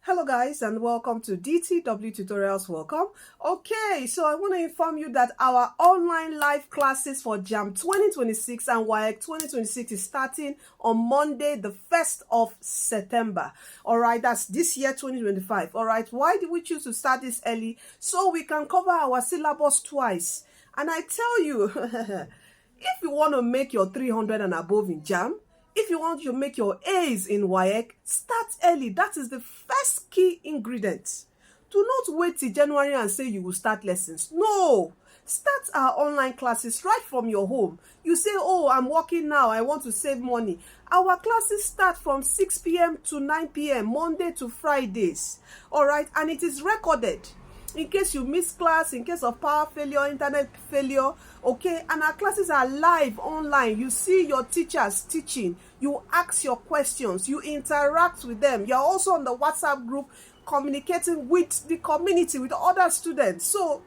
Hello guys and welcome to DTW tutorials. Welcome. Okay, so I want to inform you that our online live classes for JAMB 2026 and WAEC 2026 is starting on Monday the 1st of September. All right, that's this year 2025. All right, why did we choose to start this early? So we can cover our syllabus twice. And I tell you, if you want to make your 300 and above in JAMB, if you want to make your A's in WAEC, start early. That is the first key ingredient. Do not wait till January and say you will start lessons. No. Start our online classes right from your home. You say, oh, I'm working now. I want to save money. Our classes start from 6 p.m. to 9 p.m. Monday to Fridays. All right. And it is recorded. In case you miss class, in case of power failure, internet failure, okay? And our classes are live online. You see your teachers teaching. You ask your questions. You interact with them. You're also on the WhatsApp group communicating with the community, with other students. So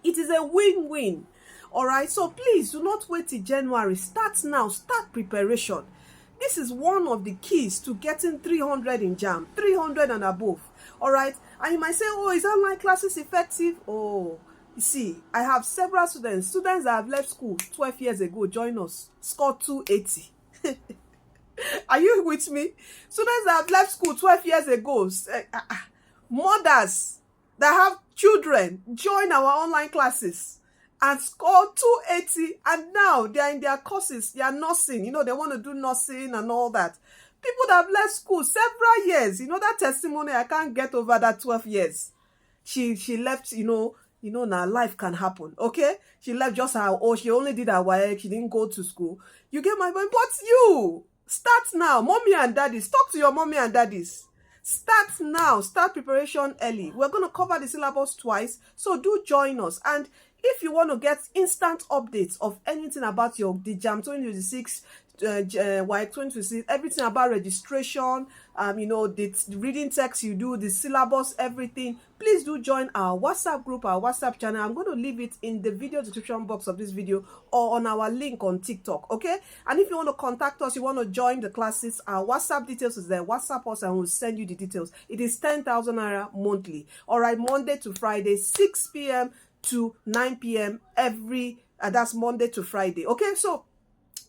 it is a win-win. All right? So please do not wait till January. Start now. Start preparation. This is one of the keys to getting 300 in JAMB, 300 and above. All right. And you might say, oh, is online classes effective? Oh, you see, I have several students that have left school 12 years ago, join us, scored 280. Are you with me? Students that have left school 12 years ago, mothers that have children, join our online classes and score 280, and now they are in their courses, they are nursing, you know, they want to do nursing and all that. People that have left school several years, you know, that testimony, I can't get over that 12 years. She left, you know, now life can happen, okay? She left just her, oh, she only did her WAEC, she didn't go to school. You get my point? But you, start now, mommy and daddies, talk to your mommy and daddies. Start now, start preparation early. We're going to cover the syllabus twice, so do join us. And if you want to get instant updates of anything about the JAMB 2026, WAEC 2026, everything about registration, you know, the reading text you do, the syllabus, everything, please do join our WhatsApp group, our WhatsApp channel. I'm going to leave it in the video description box of this video or on our link on TikTok, okay? And if you want to contact us, you want to join the classes, our WhatsApp details is there. WhatsApp us and we'll send you the details. It is 10,000 naira monthly. All right, Monday to Friday, 6 p.m. to 9 p.m. every, that's Monday to Friday, okay? So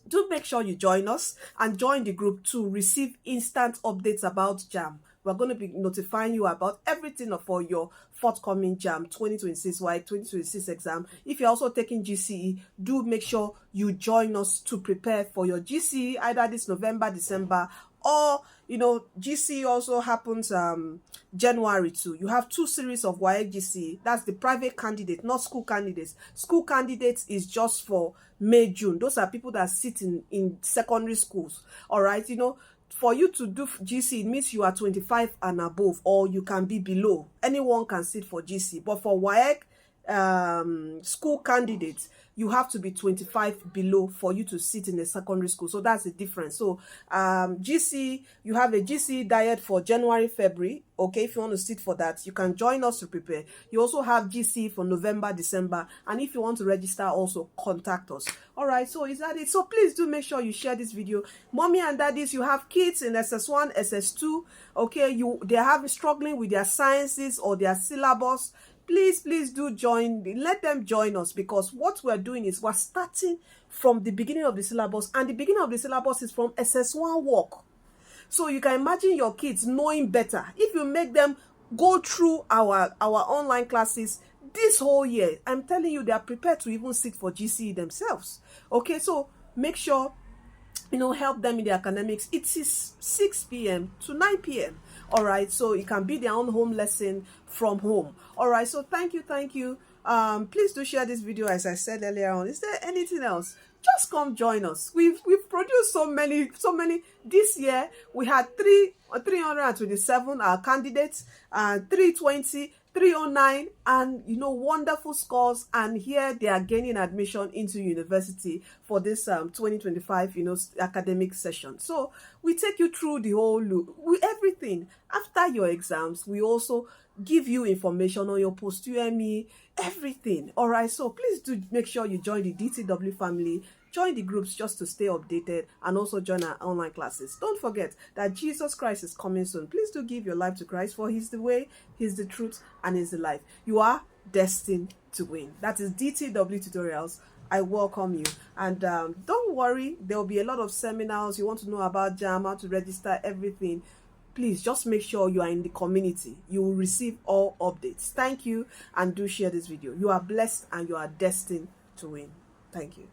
do make sure you join us and join the group to receive instant updates about JAMB. We're going to be notifying you about everything for your forthcoming JAMB 2026 WAEC 2026 exam. If you're also taking GCE, do make sure you join us to prepare for your GCE either this November, December, or, you know, GCE also happens January too. You have two series of WAEC GCE. That's the private candidate, not school candidates. School candidates is just for May, June. Those are people that sit in secondary schools. All right, you know, for you to do GCE, it means you are 25 and above, or you can be below. Anyone can sit for GCE. But for WAEC school candidates, you have to be 25 below for you to sit in a secondary school. So that's the difference. So GCE, you have a GCE diet for January, February. Okay, if you want to sit for that, you can join us to prepare. You also have GCE for November, December. And if you want to register, also contact us. All right, so is that it? So please do make sure you share this video. Mommy and daddies, you have kids in SS1, SS2. Okay, they're struggling with their sciences or their syllabus. Please do join. Let them join us, because what we're doing is we're starting from the beginning of the syllabus, and the beginning of the syllabus is from SS1 work. So you can imagine your kids knowing better if you make them go through our online classes this whole year. I'm telling you, they are prepared to even sit for GCE themselves. Okay, so make sure, you know, help them in the academics. It is 6 p.m. to 9 p.m. All right, so it can be their own home lesson from home. All right, so thank you. Please do share this video, as I said earlier on. Is there anything else? Just come join us. We've produced so many. This year we had 327 candidates, 320, 309, and, you know, wonderful scores. And here they are gaining admission into university for this 2025, you know, academic session. So we take you through the whole loop, everything. After your exams, we also give you information on your post-UME, everything. All right, so please do make sure you join the DTW family. Join the groups just to stay updated, and also join our online classes. Don't forget that Jesus Christ is coming soon. Please do give your life to Christ, for He's the way, He's the truth, and He's the life. You are destined to win. That is DTW Tutorials. I welcome you. And don't worry, there will be a lot of seminars. You want to know about JAMB, how to register, everything. Please just make sure you are in the community. You will receive all updates. Thank you, and do share this video. You are blessed and you are destined to win. Thank you.